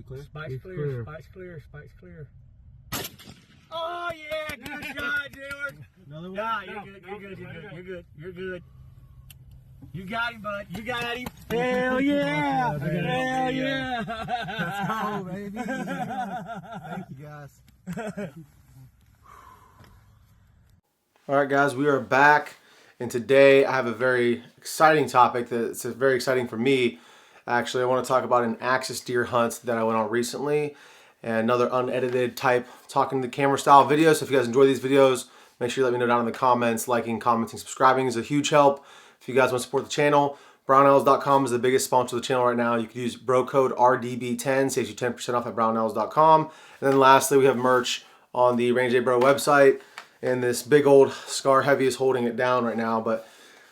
Clear? Spike's clear. Spike's clear. Spike's clear. Oh yeah, good shot, George. Another one? Yeah, you're good. You're good. You're good. You're good. You're good. You got him, bud. You got him. Hell yeah! Hell yeah! Let's go, baby. Thank you, guys. All right, guys, we are back, and today I have a very exciting topic that's very exciting for me. Actually, I want to talk about an axis deer hunt that I went on recently, and another unedited type talking to the camera style video. So if you guys enjoy these videos, make sure you let me know down in the comments. Liking, commenting, subscribing is a huge help. If you guys want to support the channel, brownells.com is the biggest sponsor of the channel right now. You can use bro code RDB10, saves you 10% off at brownells.com. And then lastly, we have merch on the Range Day Bro website. And this big old Scar Heavy is holding it down right now. But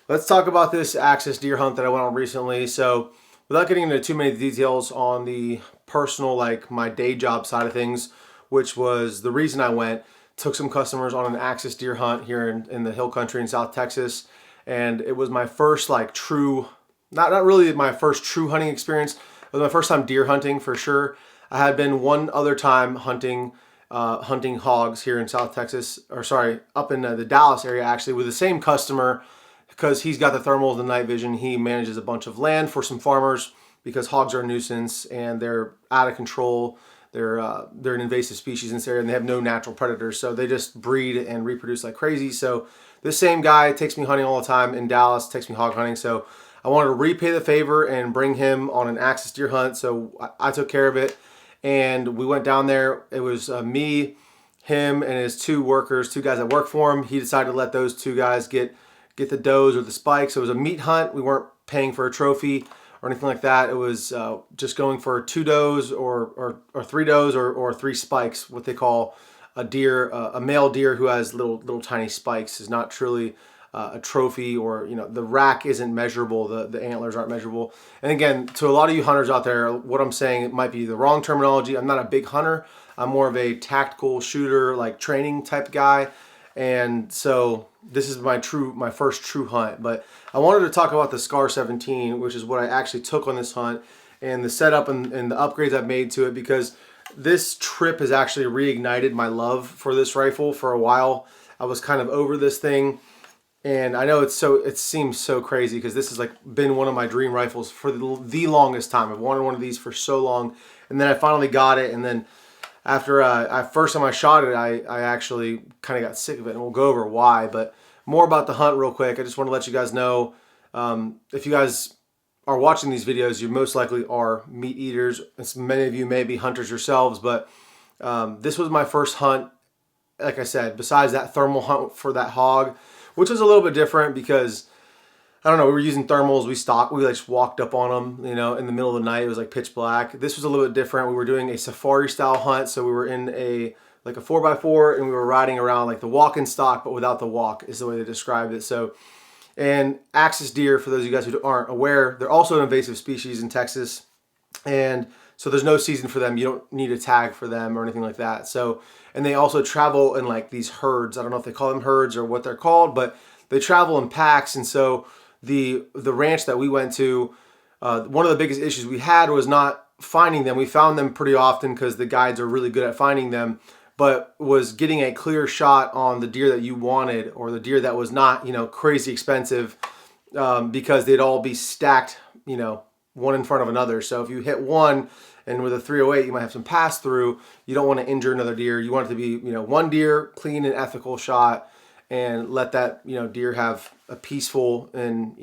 let's talk about this axis deer hunt that I went on recently. So without getting into too many details on the personal, like my day job side of things, which was the reason I went, took some customers on an axis deer hunt here in the hill country in South Texas. And it was my first like true, not really my first true hunting experience. It was my first time deer hunting for sure. I had been one other time hunting hogs here in South Texas, or sorry, up in the Dallas area actually, with the same customer, because he's got the thermals and the night vision. He manages a bunch of land for some farmers because hogs are a nuisance and they're out of control. They're an invasive species in this area and they have no natural predators, so they just breed and reproduce like crazy. So this same guy takes me hunting all the time in Dallas, takes me hog hunting. So I wanted to repay the favor and bring him on an axis deer hunt. So I took care of it. And we went down there. It was me, him, and his two workers, two guys that work for him. He decided to let those two guys get the does or the spikes. It was a meat hunt. We weren't paying for a trophy or anything like that. It was just going for 2 does or 3 does or 3 spikes. What they call a deer, a male deer who has little tiny spikes is not truly a trophy, or the rack isn't measurable, the antlers aren't measurable. And again, to a lot of you hunters out there, what I'm saying, it might be the wrong terminology. I'm not a big hunter. I'm more of a tactical shooter, like training type guy. And so this is my first true hunt. But I wanted to talk about the SCAR17, which is what I actually took on this hunt, and the setup and the upgrades I've made to it, because this trip has actually reignited my love for this rifle. For a while I was kind of over this thing. And I know it seems so crazy because this has like been one of my dream rifles for the longest time. I've wanted one of these for so long, and then I finally got it. And then after first time I shot it, I actually kind of got sick of it, and we'll go over why. But more about the hunt real quick. I just want to let you guys know, if you guys are watching these videos, you most likely are meat eaters. And many of you may be hunters yourselves, but this was my first hunt, like I said, besides that thermal hunt for that hog, which was a little bit different because, I don't know, we were using thermals, we like just walked up on them, in the middle of the night. It was like pitch black. This was a little bit different. We were doing a safari style hunt, so we were in like a 4x4, and we were riding around like the walk-in stock, but without the walk is the way they described it. So, and axis deer, for those of you guys who aren't aware, they're also an invasive species in Texas, and so there's no season for them. You don't need a tag for them or anything like that. So, and they also travel in like these herds. I don't know if they call them herds or what they're called, but they travel in packs. And so the ranch that we went to, one of the biggest issues we had was not finding them. We found them pretty often because the guides are really good at finding them, but was getting a clear shot on the deer that you wanted, or the deer that was not, crazy expensive, because they'd all be stacked, one in front of another. So if you hit one, and with a 308, you might have some pass through. You don't want to injure another deer. You want it to be, one deer, clean and ethical shot, and let that, deer have a peaceful and,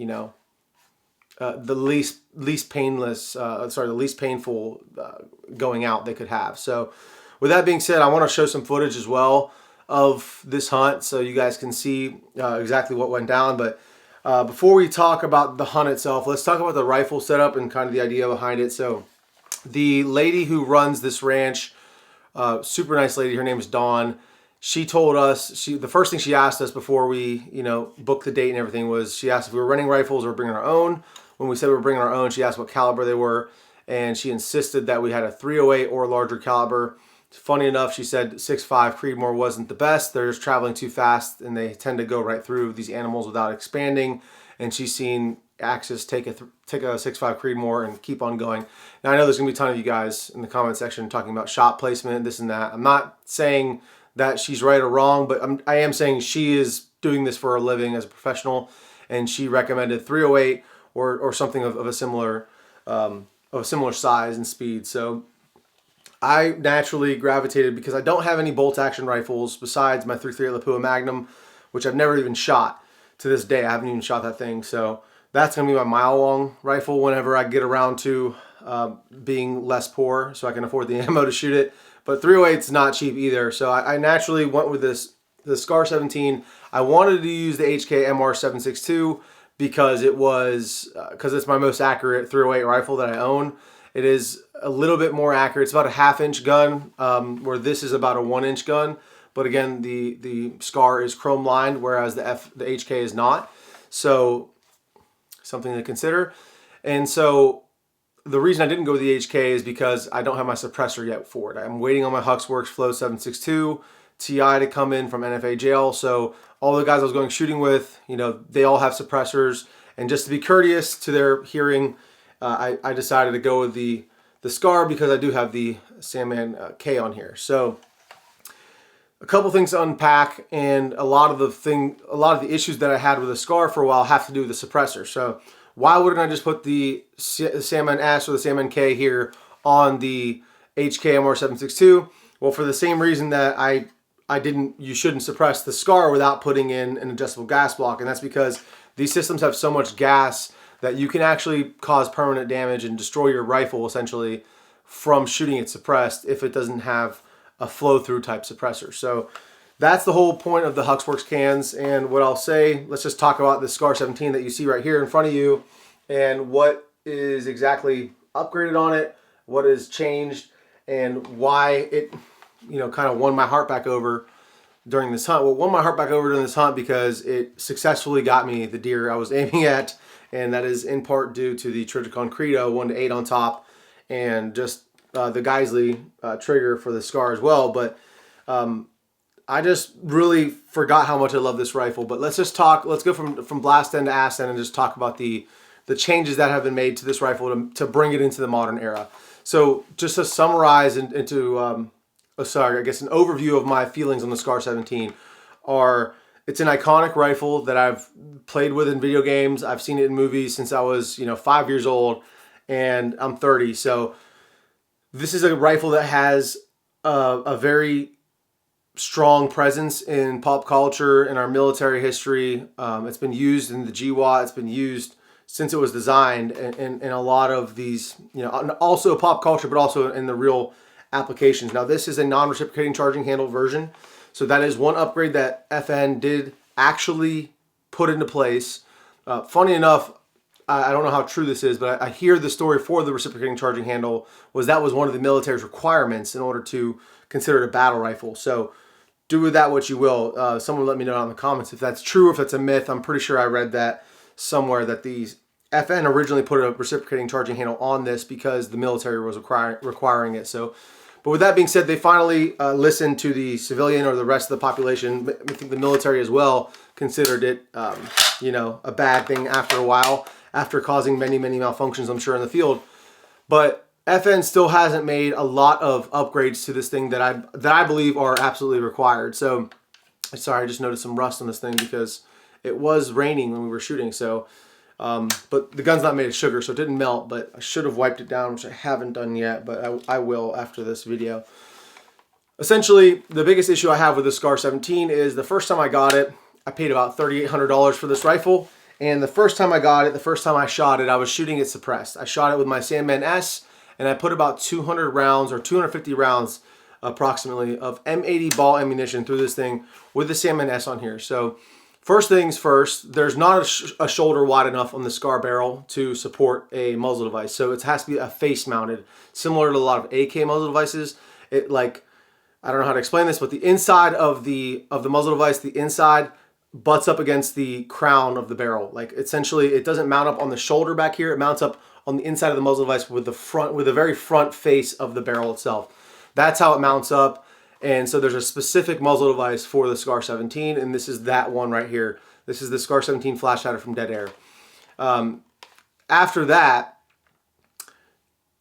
the least painful going out they could have. So with that being said, I want to show some footage as well of this hunt so you guys can see exactly what went down. But before we talk about the hunt itself, let's talk about the rifle setup and kind of the idea behind it. So the lady who runs this ranch, super nice lady, her name is Dawn. She told us, the first thing she asked us before we, booked the date and everything was, she asked if we were renting rifles or bringing our own. When we said we were bringing our own, she asked what caliber they were, and she insisted that we had a 308 or larger caliber. Funny enough, she said 6.5 Creedmoor wasn't the best. They're just traveling too fast, and they tend to go right through these animals without expanding. And she's seen Axis, take a 6.5 Creedmoor and keep on going. Now I know there's gonna be a ton of you guys in the comment section talking about shot placement, this and that. I'm not saying that she's right or wrong, but I am saying she is doing this for a living as a professional, and she recommended 308 or something of a similar size and speed. So I naturally gravitated, because I don't have any bolt action rifles besides my 338 Lapua Magnum, which I've never even shot to this day. I haven't even shot that thing. So that's gonna be my mile-long rifle whenever I get around to being less poor, so I can afford the ammo to shoot it. But 308 is not cheap either. So I naturally went with the SCAR17. I wanted to use the HK MR762 because it's my most accurate 308 rifle that I own. It is a little bit more accurate. It's about a 1/2 inch gun, where this is about a 1 inch gun. But again, the SCAR is chrome lined, whereas the HK is not. So something to consider. And so the reason I didn't go with the HK is because I don't have my suppressor yet for it. I'm waiting on my Huxworks Flow 762 TI to come in from NFA jail. So all the guys I was going shooting with, they all have suppressors. And just to be courteous to their hearing, I decided to go with the SCAR because I do have the Sandman K on here. So a couple things to unpack, and a lot of the issues that I had with the SCAR for a while have to do with the suppressor. So why wouldn't I just put the Sandman S or the Sandman K here on the HK MR762? Well, for the same reason that you shouldn't suppress the SCAR without putting in an adjustable gas block, and that's because these systems have so much gas that you can actually cause permanent damage and destroy your rifle essentially from shooting it suppressed if it doesn't have a flow-through type suppressor. So that's the whole point of the Huxworks cans. And what I'll say, let's just talk about the SCAR17 that you see right here in front of you and what is exactly upgraded on it, what has changed, and why it kind of won my heart back over during this hunt. Well, it won my heart back over during this hunt because it successfully got me the deer I was aiming at, and that is in part due to the Trijicon Credo 1-8 on top, and just the Geisley trigger for the SCAR as well. But I just really forgot how much I love this rifle. But let's go from blast end to ass end and just talk about the changes that have been made to this rifle to bring it into the modern era. So just to summarize into an overview of my feelings on the SCAR17 it's an iconic rifle that I've played with in video games. I've seen it in movies since I was 5 years old, and I'm 30. So this is a rifle that has a very strong presence in pop culture, in our military history. It's been used in the GWAT. It's been used since it was designed in a lot of these, also pop culture, but also in the real applications. Now, this is a non-reciprocating charging handle version. So that is one upgrade that FN did actually put into place. Funny enough, I don't know how true this is, but I hear the story for the reciprocating charging handle was one of the military's requirements in order to consider it a battle rifle. So do with that what you will. Someone let me know down in the comments if that's true or if that's a myth. I'm pretty sure I read that somewhere, that these FN originally put a reciprocating charging handle on this because the military was requiring it. So, but with that being said, they finally listened to the civilian or the rest of the population. I think the military as well considered it, a bad thing after a while, after causing many, many malfunctions, I'm sure, in the field. But FN still hasn't made a lot of upgrades to this thing that I believe are absolutely required. So, sorry, I just noticed some rust on this thing because it was raining when we were shooting. So, but the gun's not made of sugar, so it didn't melt, but I should have wiped it down, which I haven't done yet, but I will after this video. Essentially, the biggest issue I have with the SCAR17 is the first time I got it, I paid about $3,800 for this rifle. And the first time I got it, the first time I shot it, I was shooting it suppressed. I shot it with my Sandman S, and I put about 200 rounds or 250 rounds approximately of M80 ball ammunition through this thing with the Sandman S on here. So first things first, there's not a shoulder wide enough on the SCAR barrel to support a muzzle device. So it has to be a face mounted, similar to a lot of AK muzzle devices. I don't know how to explain this, but the inside of the muzzle device, the inside butts up against the crown of the barrel. Like, essentially, it doesn't mount up on the shoulder back here. It mounts up on the inside of the muzzle device with the very front face of the barrel itself. That's how it mounts up. And so there's a specific muzzle device for the SCAR17, and this is that one right here. This is the SCAR17 flash hider from Dead Air. after that,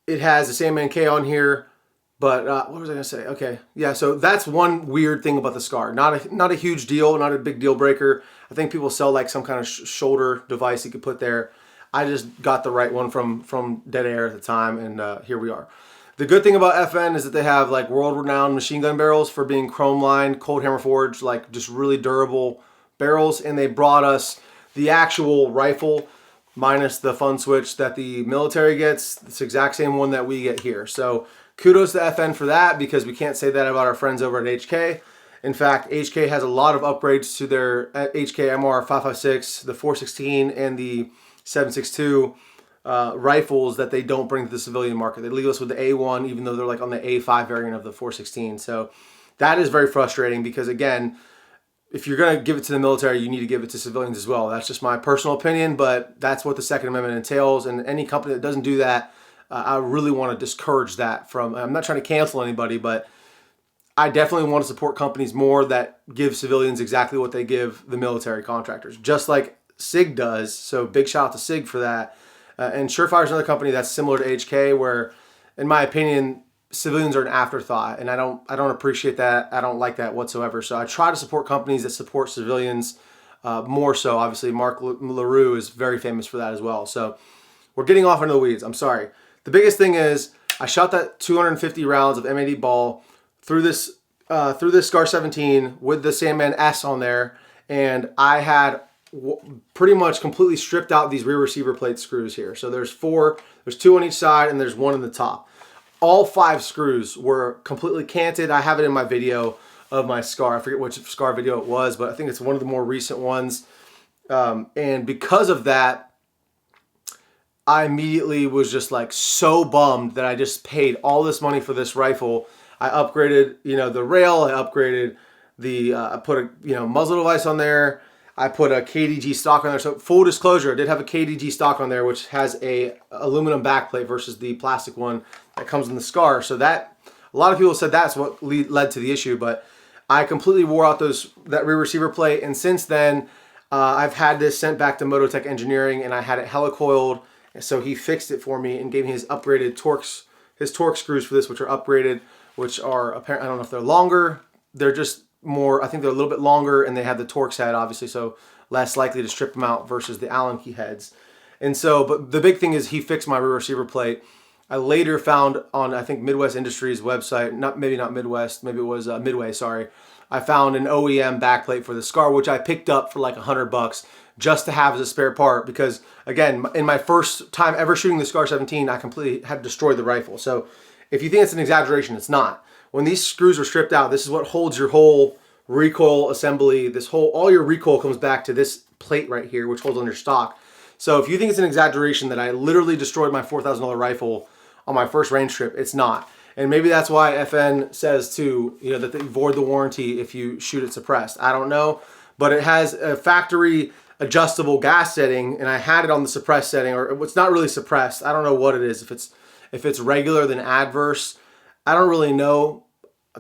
it has the Sandman K on here. But what was I gonna say? Okay, yeah. So that's one weird thing about the SCAR. Not a huge deal, not a big deal breaker. I think people sell like some kind of shoulder device you could put there. I just got the right one from Dead Air at the time, and here we are. The good thing about FN is that they have like world-renowned machine gun barrels for being chrome lined, cold hammer forged, like just really durable barrels. And they brought us the actual rifle minus the fun switch that the military gets. It's the exact same one that we get here. So kudos to FN for that, because we can't say that about our friends over at HK. In fact, HK has a lot of upgrades to their HK MR 5.56, the 416, and the 7.62 rifles that they don't bring to the civilian market. They leave us with the A1, even though they're like on the A5 variant of the 416. So that is very frustrating, because again, if you're going to give it to the military, you need to give it to civilians as well. That's just my personal opinion, but that's what the Second Amendment entails. And any company that doesn't do that, I really want to discourage that from. I'm not trying to cancel anybody, but I definitely want to support companies more that give civilians exactly what they give the military contractors, just like SIG does. So big shout out to SIG for that. And Surefire is another company that's similar to HK, where, in my opinion, civilians are an afterthought, and I don't appreciate that. I don't like that whatsoever. So I try to support companies that support civilians more so. Obviously, Mark LaRue is very famous for that as well. So we're getting off into the weeds. I'm sorry. The biggest thing is I shot that 250 rounds of M80 ball through this SCAR17 with the Sandman S on there, and I had pretty much completely stripped out these rear receiver plate screws here. So there's two on each side, and there's one on the top. All 5 screws were completely canted. I have it in my video of my SCAR. I forget which SCAR video it was, but I think it's one of the more recent ones. And because of that, I immediately was just like so bummed that I just paid all this money for this rifle. I upgraded, the rail. I upgraded I put a, muzzle device on there. I put a KDG stock on there. So full disclosure, I did have a KDG stock on there, which has a aluminum backplate versus the plastic one that comes in the SCAR. So that, a lot of people said that's what led to the issue, but I completely wore out that rear receiver plate. And since then, I've had this sent back to Mototech Engineering, and I had it helicoiled. So he fixed it for me and gave me his upgraded his torque screws for this, which are upgraded, which are apparently, I don't know if they're longer. They're just more, I think they're a little bit longer, and they have the Torx head, obviously, so less likely to strip them out versus the Allen key heads. And so, but the big thing is he fixed my rear receiver plate. I later found on, I think, Midwest Industries website, maybe not Midwest, maybe it was Midway, sorry. I found an OEM backplate for the SCAR, which I picked up for like $100 just to have as a spare part, because again, in my first time ever shooting the SCAR17, I completely had destroyed the rifle. So if you think it's an exaggeration, it's not. When these screws are stripped out, this is what holds your whole recoil assembly. All your recoil comes back to this plate right here, which holds on your stock. So if you think it's an exaggeration that I literally destroyed my $4,000 rifle on my first range trip, it's not. And maybe that's why FN says too, that they void the warranty if you shoot it suppressed. I don't know, but it has a factory adjustable gas setting, and I had it on the suppressed setting, or it's not really suppressed. I don't know what it is. If it's regular then adverse, I don't really know,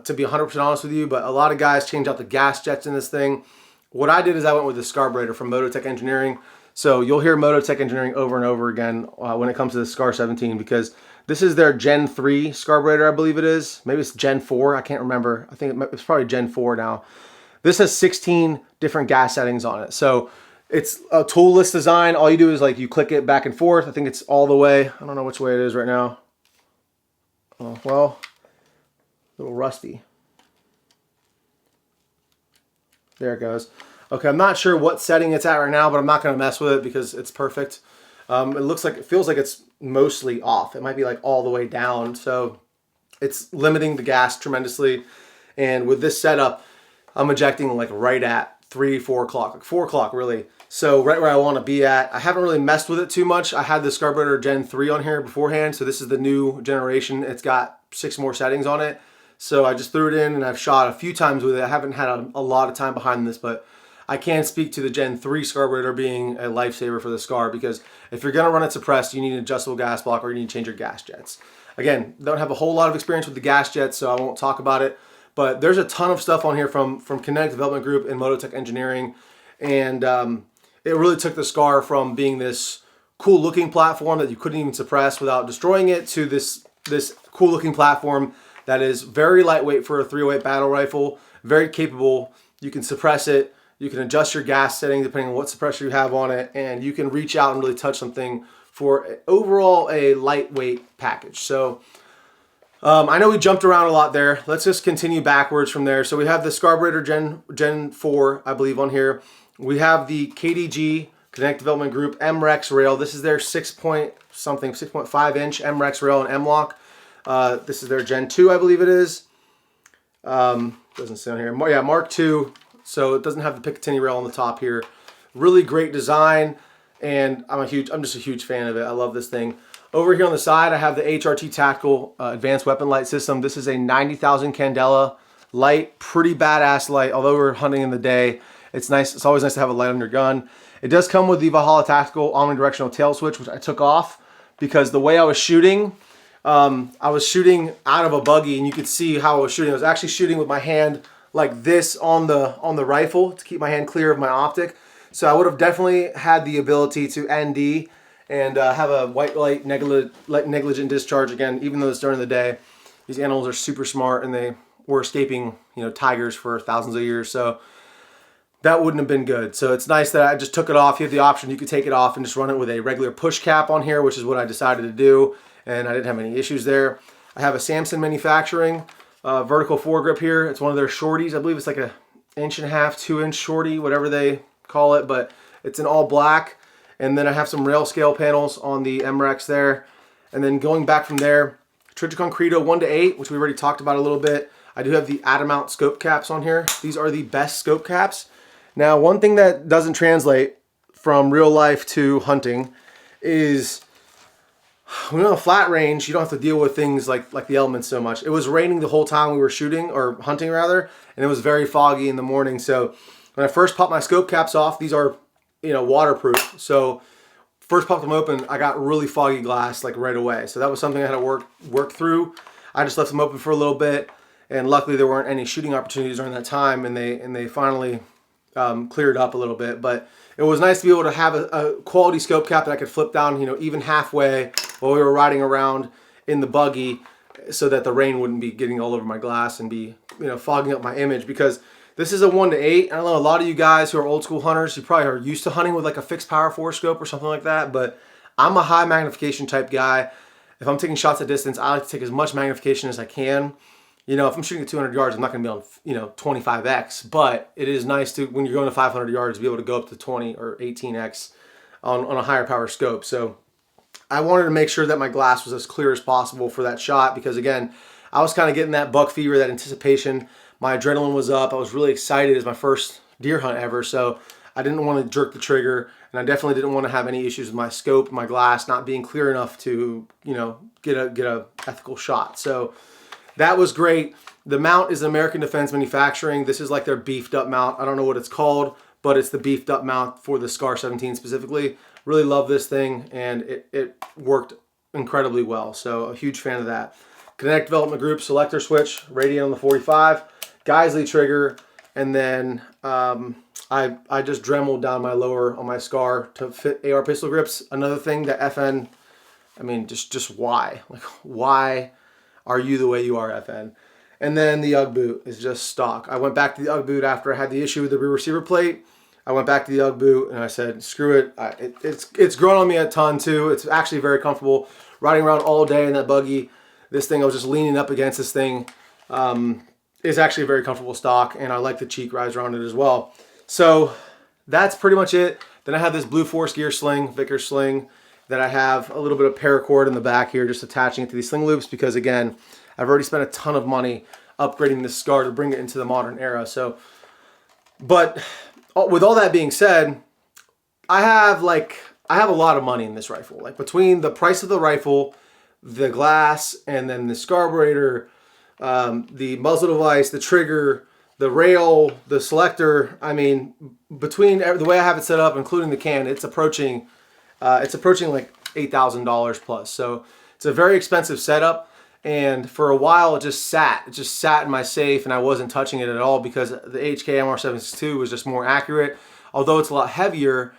to be 100% honest with you, but a lot of guys change out the gas jets in this thing. What I did is I went with the Scarburator from Mototech Engineering. So you'll hear Mototech Engineering over and over again when it comes to the SCAR17, because this is their Gen 3 Scarburator, I believe it is. Maybe it's Gen 4, I can't remember. I think it's probably Gen 4 now. This has 16 different gas settings on it. So it's a toolless design. All you do is you click it back and forth. I think it's all the way. I don't know which way it is right now. Oh, well, a little rusty. There it goes. Okay, I'm not sure what setting it's at right now, but I'm not going to mess with it because it's perfect. It feels like it's mostly off. It might be all the way down. So it's limiting the gas tremendously. And with this setup, I'm ejecting right at 4 o'clock, 4 o'clock really. So right where I want to be at. I haven't really messed with it too much. I had the Scarburator Gen 3 on here beforehand. So this is the new generation. It's got 6 more settings on it. So I just threw it in and I've shot a few times with it. I haven't had a lot of time behind this, but I can speak to the Gen 3 Scarburator being a lifesaver for the SCAR, because if you're going to run it suppressed, you need an adjustable gas block or you need to change your gas jets. Again, don't have a whole lot of experience with the gas jets, so I won't talk about it. But there's a ton of stuff on here from Kinetic Development Group and Mototech Engineering. And it really took the SCAR from being this cool looking platform that you couldn't even suppress without destroying it, to this cool looking platform that is very lightweight for a 308 battle rifle, very capable. You can suppress it, you can adjust your gas setting depending on what suppressor you have on it, and you can reach out and really touch something for overall a lightweight package. So I know we jumped around a lot there. Let's just continue backwards from there. So we have the SCAR17s Gen 4, I believe, on here. We have the KDG, Kinetic Development Group, MREX rail. This is their 6.5 inch MREX rail and M-Lock. This is their Gen 2, I believe it is. Doesn't say on here. Yeah, Mark II. So it doesn't have the Picatinny rail on the top here. Really great design, and I'm just a huge fan of it. I love this thing. Over here on the side, I have the HRT Tactical Advanced Weapon Light System. This is a 90,000 candela light, pretty badass light. Although we're hunting in the day, it's nice. It's always nice to have a light on your gun. It does come with the Valhalla Tactical omnidirectional tail switch, which I took off because the way I was shooting out of a buggy, and you could see how I was shooting. I was actually shooting with my hand like this on the rifle to keep my hand clear of my optic. So I would have definitely had the ability to ND and have a white light negligent discharge again, even though it's during the day. These animals are super smart, and they were escaping, tigers for thousands of years. So that wouldn't have been good. So it's nice that I just took it off. You have the option, you could take it off and just run it with a regular push cap on here, which is what I decided to do, and I didn't have any issues there. I have a Samson Manufacturing vertical foregrip here. It's one of their shorties. I believe it's like a 1.5 inch, 2 inch shorty, whatever they call it, but it's in all black. And then I have some rail scale panels on the MREX there. And then going back from there, Trijicon Credo 1-8, which we already talked about a little bit. I do have the Adamant scope caps on here. These are the best scope caps. Now, one thing that doesn't translate from real life to hunting is when you're on a flat range, you don't have to deal with things like the elements so much. It was raining the whole time we were shooting, or hunting rather, and it was very foggy in the morning. So when I first popped my scope caps off, these are waterproof. So first popped them open, I got really foggy glass like right away. So that was something I had to work through. I just left them open for a little bit, and luckily there weren't any shooting opportunities during that time, and they finally cleared up a little bit. But it was nice to be able to have a quality scope cap that I could flip down, even halfway while we were riding around in the buggy, so that the rain wouldn't be getting all over my glass and be fogging up my image. Because this is a 1-8. I don't know, a lot of you guys who are old school hunters, you probably are used to hunting with like a fixed power 4 scope or something like that, but I'm a high magnification type guy. If I'm taking shots at distance, I like to take as much magnification as I can. If I'm shooting at 200 yards, I'm not going to be on 25x, but it is nice to, when you're going to 500 yards, to be able to go up to 20 or 18x on a higher power scope. So I wanted to make sure that my glass was as clear as possible for that shot, because again, I was kind of getting that buck fever, that anticipation. My adrenaline was up. I was really excited. It was my first deer hunt ever, so I didn't want to jerk the trigger, and I definitely didn't want to have any issues with my scope, my glass not being clear enough to, get a ethical shot. So that was great. The mount is American Defense Manufacturing. This is like their beefed up mount. I don't know what it's called, but it's the beefed up mount for the SCAR17 specifically. Really love this thing, and it worked incredibly well. So a huge fan of that. Kinetic Development Group selector switch, radiant on the 45. Geisley trigger, and then I just dremeled down my lower on my SCAR to fit AR pistol grips. Another thing that FN, just why? Like, why are you the way you are, FN? And then the UGG boot is just stock. I went back to the UGG boot after I had the issue with the rear receiver plate. I went back to the UGG boot and I said, screw it. It's grown on me a ton too. It's actually very comfortable. Riding around all day in that buggy, this thing, I was just leaning up against this thing. Is actually a very comfortable stock, and I like the cheek rise around it as well. So that's pretty much it. Then I have this Blue Force Gear sling, Vickers sling, that I have a little bit of paracord in the back here, just attaching it to these sling loops, because again, I've already spent a ton of money upgrading this SCAR to bring it into the modern era. So, but with all that being said, I have a lot of money in this rifle. Like, between the price of the rifle, the glass, and then the carburetor, the muzzle device, the trigger, the rail, the selector, between the way I have it set up, including the can, it's approaching like $8,000 plus. So it's a very expensive setup, and for a while it just sat in my safe, and I wasn't touching it at all, because the HK MR72 was just more accurate. Although it's a lot heavier,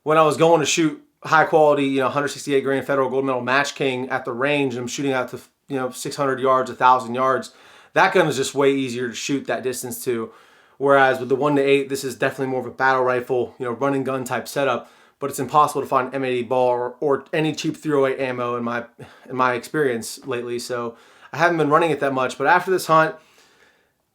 when I was going to shoot high quality, 168 grain Federal Gold Medal Match King at the range, and I'm shooting out to 600 yards, 1,000 yards. That gun is just way easier to shoot that distance to. Whereas with the 1-8, this is definitely more of a battle rifle, run and gun type setup. But it's impossible to find M80 ball or any cheap 308 ammo in my experience lately. So I haven't been running it that much. But after this hunt,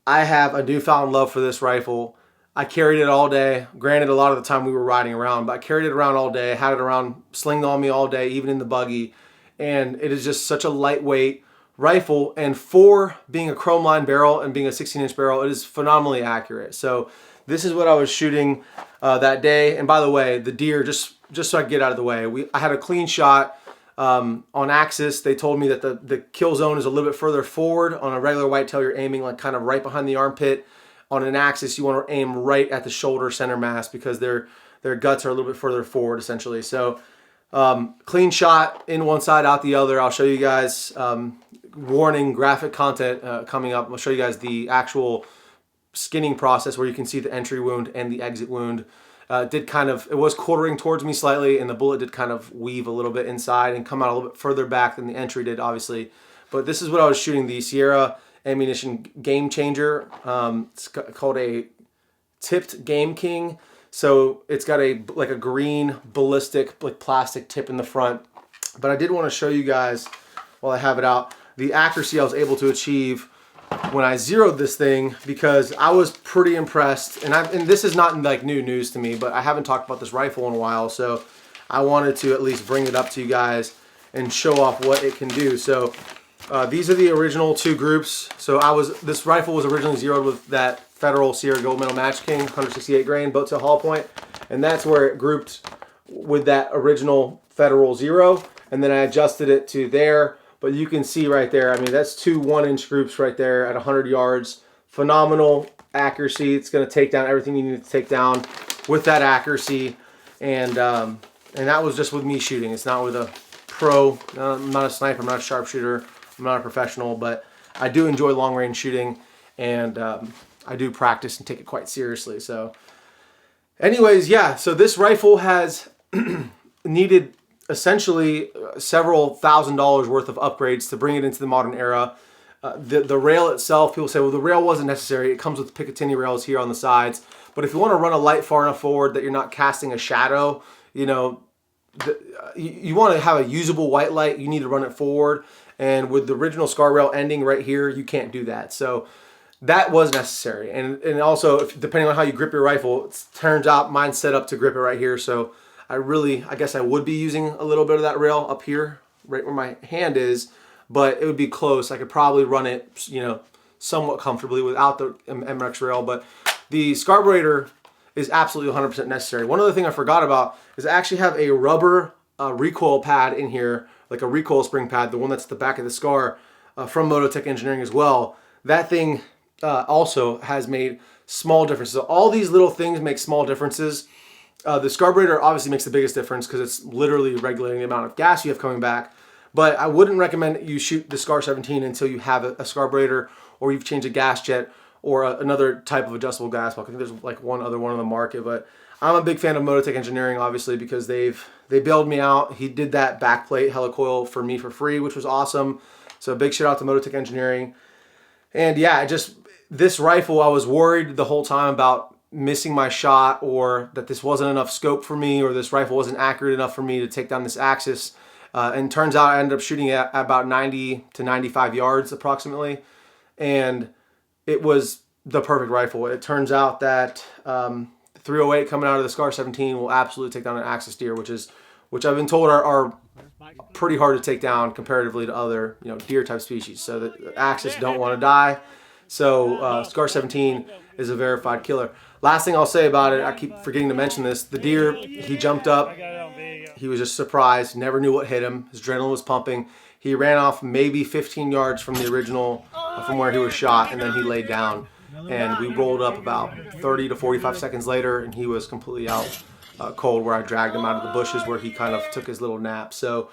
I have a newfound love for this rifle. I carried it all day. Granted, a lot of the time we were riding around, but I carried it around all day, had it around, slinged on me all day, even in the buggy. And it is just such a lightweight rifle. And for being a chrome line barrel and being a 16-inch barrel, it is phenomenally accurate. So this is what I was shooting that day. And by the way, the deer, just so I get out of the way, I had a clean shot on axis. They told me that the kill zone is a little bit further forward. On a regular whitetail, you're aiming like kind of right behind the armpit. On an axis, you want to aim right at the shoulder center mass because their guts are a little bit further forward, essentially. So clean shot in one side, out the other. I'll show you guys, warning, graphic content coming up. I'll show you guys the actual skinning process where you can see the entry wound and the exit wound. It was quartering towards me slightly, and the bullet did kind of weave a little bit inside and come out a little bit further back than the entry did, obviously. But this is what I was shooting, the Sierra ammunition Game Changer. It's called a tipped Game King. So it's got like a green ballistic like plastic tip in the front. But I did want to show you guys, while I have it out, the accuracy I was able to achieve when I zeroed this thing, because I was pretty impressed. And this is not like new news to me, but I haven't talked about this rifle in a while, so I wanted to at least bring it up to you guys and show off what it can do. So these are the original two groups. So this rifle was originally zeroed with that Federal Sierra Gold Medal Match King 168 grain boat tail hollow point, and that's where it grouped with that original Federal Zero, and then I adjusted it to there. But you can see right there, I mean, that's two 1-inch groups right there at 100 yards. Phenomenal accuracy. It's going to take down everything you need to take down with that accuracy. And that was just with me shooting. It's not with a pro. I'm not a sniper. I'm not a sharpshooter. I'm not a professional. But I do enjoy long-range shooting. And I do practice and take it quite seriously. So anyways, yeah. So this rifle has needed essentially several $1,000s worth of upgrades to bring it into the modern era. The rail itself, people say, well, the rail wasn't necessary. It comes with Picatinny rails here on the sides. But if you want to run a light far enough forward that you're not casting a shadow, you want to have a usable white light, you need to run it forward. And with the original SCAR rail ending right here, you can't do that. So that was necessary. And also, depending on how you grip your rifle, it turns out mine's set up to grip it right here. So I guess I would be using a little bit of that rail up here, right where my hand is, but it would be close. I could probably run it, somewhat comfortably without the MX rail, but the carburetor is absolutely 100% necessary. One other thing I forgot about is I actually have a rubber recoil pad in here, like a recoil spring pad, the one that's at the back of the SCAR from Mototech Engineering as well. That thing also has made small differences. So all these little things make small differences. The carburetor obviously makes the biggest difference because it's literally regulating the amount of gas you have coming back. But I wouldn't recommend that you shoot the SCAR17 until you have a carburetor, or you've changed a gas jet, or another type of adjustable gas block. I think there's like one other one on the market, but I'm a big fan of Mototech Engineering, obviously, because they bailed me out. He did that backplate helicoil for me for free, which was awesome. So big shout out to Mototech Engineering. And yeah, this rifle, I was worried the whole time about missing my shot, or that this wasn't enough scope for me, or this rifle wasn't accurate enough for me to take down this axis. And turns out I ended up shooting at about 90 to 95 yards approximately. And it was the perfect rifle. It turns out that 308 coming out of the SCAR17 will absolutely take down an axis deer, which I've been told are pretty hard to take down comparatively to other deer type species. So the axis don't want to die. So SCAR17 is a verified killer. Last thing I'll say about it, I keep forgetting to mention this, the deer, he jumped up, he was just surprised, never knew what hit him, his adrenaline was pumping. He ran off maybe 15 yards from the original, from where he was shot, and then he laid down. And we rolled up about 30 to 45 seconds later, and he was completely out cold, where I dragged him out of the bushes where he kind of took his little nap. So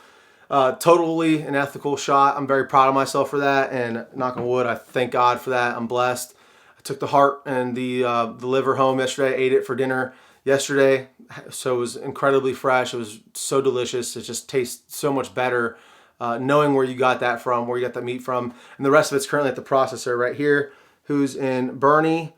totally an ethical shot. I'm very proud of myself for that, and knock on wood, I thank God for that. I'm blessed. I took the heart and the liver home yesterday, ate it for dinner yesterday, so it was incredibly fresh. It was so delicious. It just tastes so much better knowing where you got that from, where you got that meat from. And the rest of it's currently at the processor right here, who's in Bernie.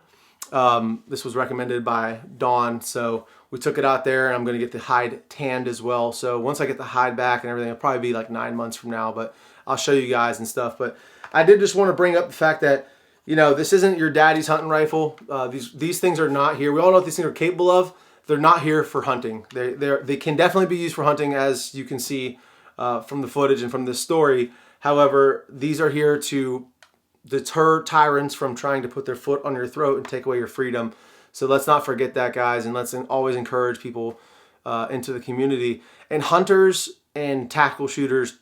This was recommended by Dawn, so we took it out there, and I'm going to get the hide tanned as well. So once I get the hide back and everything, it'll probably be like 9 months from now, but I'll show you guys and stuff. But I did just want to bring up the fact that, you know, this isn't your daddy's hunting rifle. These things are not here. We all know what these things are capable of. They're not here for hunting. They can definitely be used for hunting, as you can see from the footage and from this story. However, these are here to deter tyrants from trying to put their foot on your throat and take away your freedom. So let's not forget that, guys, and let's always encourage people into the community. And hunters and tactical shooters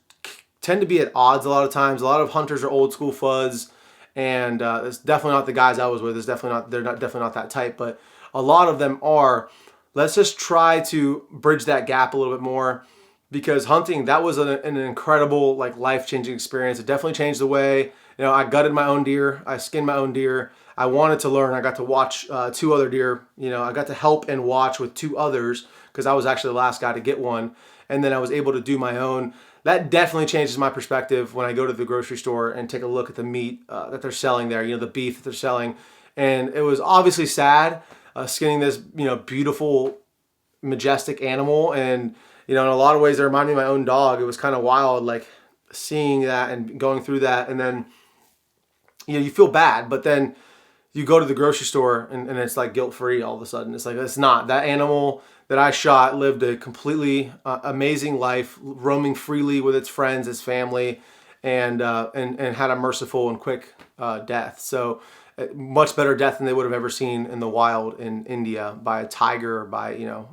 tend to be at odds a lot of times. A lot of hunters are old school FUDs, and it's definitely not the guys I was with. They're definitely not that type, but a lot of them are. Let's just try to bridge that gap a little bit more, because hunting, that was an incredible, like, life-changing experience. It definitely changed the way, you know, I gutted my own deer. I skinned my own deer. I wanted to learn. I got to watch 2 other deer. You know, I got to help and watch with 2 others because I was actually the last guy to get one. And then I was able to do my own. That definitely changes my perspective when I go to the grocery store and take a look at the meat that they're selling there, you know, the beef that they're selling. And it was obviously sad skinning this, you know, beautiful, majestic animal. And, you know, in a lot of ways, it reminded me of my own dog. It was kind of wild, like, seeing that and going through that. And then, you know, you feel bad, but then you go to the grocery store and it's like guilt-free all of a sudden. It's like, it's not. That animal that I shot lived a completely amazing life, roaming freely with its friends, its family, and had a merciful and quick death. So much better death than they would have ever seen in the wild in India by a tiger or by, you know,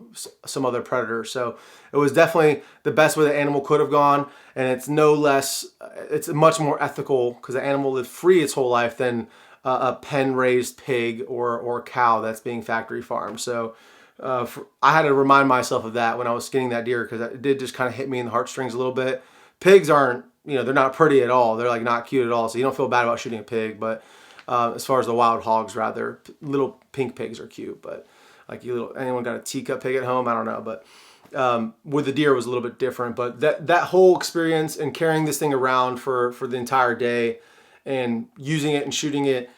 some other predator. So it was definitely the best way the animal could have gone, and it's no less, it's much more ethical because the animal lived free its whole life than a pen-raised pig or cow that's being factory farmed. So I had to remind myself of that when I was skinning that deer, because it did just kind of hit me in the heartstrings a little bit. Pigs aren't, you know, they're not pretty at all. They're like not cute at all. So you don't feel bad about shooting a pig, but as far as the wild hogs, rather, little pink pigs are cute. But like, anyone got a teacup pig at home? I don't know, but with the deer it was a little bit different. But that whole experience and carrying this thing around for the entire day and using it and shooting it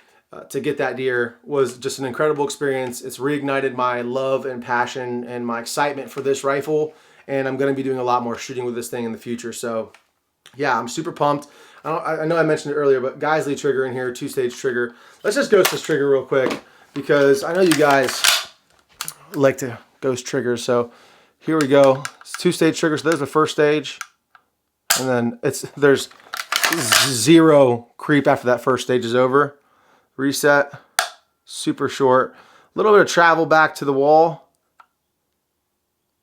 to get that deer was just an incredible experience. It's reignited my love and passion and my excitement for this rifle, and I'm going to be doing a lot more shooting with this thing in the future. So yeah, I'm super pumped. I know I mentioned it earlier, but Geisley trigger in here, 2-stage trigger. Let's just ghost this trigger real quick, because I know you guys like to ghost triggers. So here we go. It's 2-stage trigger. So there's the first stage, and then there's 0 creep after that first stage is over. Reset, super short. A little bit of travel back to the wall,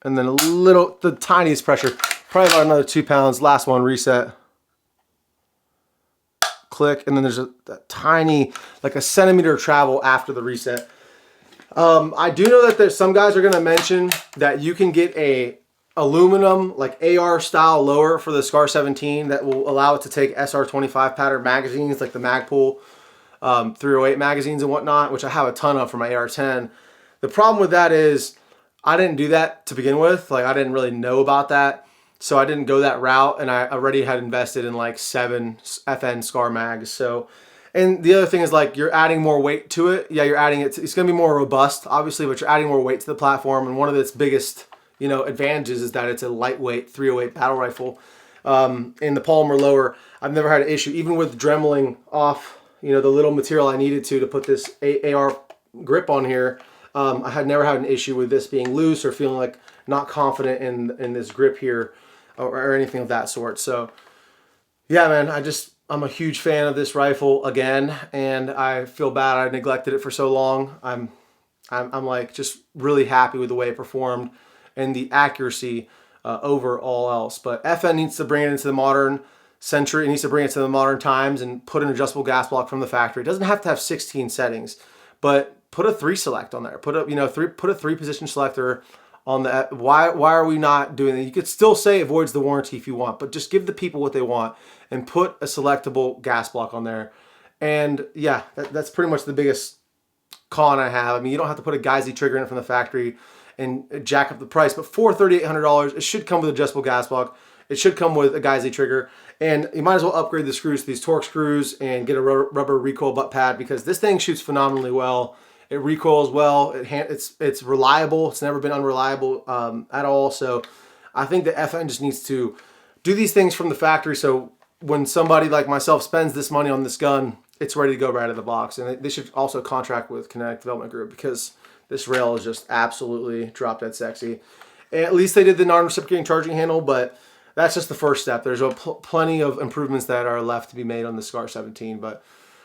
and then the tiniest pressure, probably about another 2 pounds. Last one, reset. Click, and then there's a tiny, like a centimeter of travel after the reset. I do know that there's some guys are going to mention that you can get a aluminum, like AR style lower for the SCAR17 that will allow it to take SR25 pattern magazines, like the Magpul 308 magazines and whatnot, which I have a ton of for my AR-10. The problem with that is I didn't do that to begin with. Like, I didn't really know about that, so I didn't go that route, and I already had invested in like 7 FN SCAR mags. So, and the other thing is, like, you're adding more weight to it. Yeah, you're adding it. It's going to be more robust, obviously, but you're adding more weight to the platform. And one of its biggest, you know, advantages is that it's a lightweight 308 battle rifle. In the polymer lower, I've never had an issue, even with dremeling off, you know, the little material I needed to put this AR grip on here. I had never had an issue with this being loose or feeling like not confident in this grip here or anything of that sort. So yeah, man, I'm a huge fan of this rifle again, and I feel bad I neglected it for so long. I'm like just really happy with the way it performed and the accuracy over all else. But FN needs to bring it into the modern century. It needs to bring it to the modern times and put an adjustable gas block from the factory. It doesn't have to have 16 settings, but put a 3 select on there. Put a 3 position selector on the. Why are we not doing that? You could still say it voids the warranty if you want, but just give the people what they want and put a selectable gas block on there. And yeah, that's pretty much the biggest con I have. I mean, you don't have to put a Geisley trigger in it from the factory. and jack up the price. But for $3,800, it should come with adjustable gas block. It should come with a Geissele trigger, and you might as well upgrade the screws to these Torx screws and get a rubber recoil butt pad, because this thing shoots phenomenally well. It recoils well. It's reliable. It's never been unreliable at all. So I think the FN just needs to do these things from the factory, so when somebody like myself spends this money on this gun, it's ready to go right out of the box. And they should also contract with Kinetic Development Group, because this rail is just absolutely drop dead sexy. And at least they did the non-reciprocating charging handle, but that's just the first step. There's plenty of improvements that are left to be made on the SCAR17. But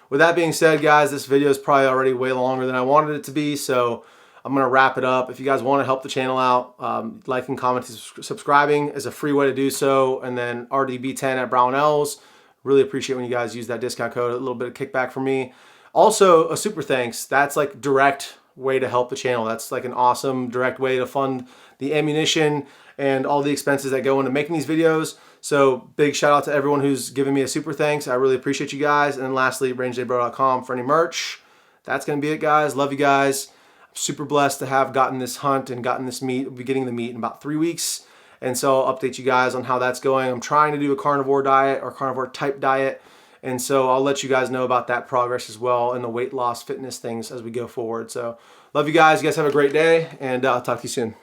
with that being said, guys, this video is probably already way longer than I wanted it to be, so I'm going to wrap it up. If you guys want to help the channel out, liking, commenting, subscribing is a free way to do so. And then RDB10 at Brownells. Really appreciate when you guys use that discount code. A little bit of kickback for me. Also, a super thanks. That's like direct way to help the channel. That's like an awesome direct way to fund the ammunition and all the expenses that go into making these videos. So big shout out to everyone who's given me a super thanks. I really appreciate you guys. And then lastly, rangedaybro.com for any merch. That's going to be it, guys. Love you guys. I'm super blessed to have gotten this hunt and gotten this meat. We'll be getting the meat in about 3 weeks. And so I'll update you guys on how that's going. I'm trying to do a carnivore diet or carnivore type diet. And so I'll let you guys know about that progress as well and the weight loss fitness things as we go forward. So love you guys. You guys have a great day, and I'll talk to you soon.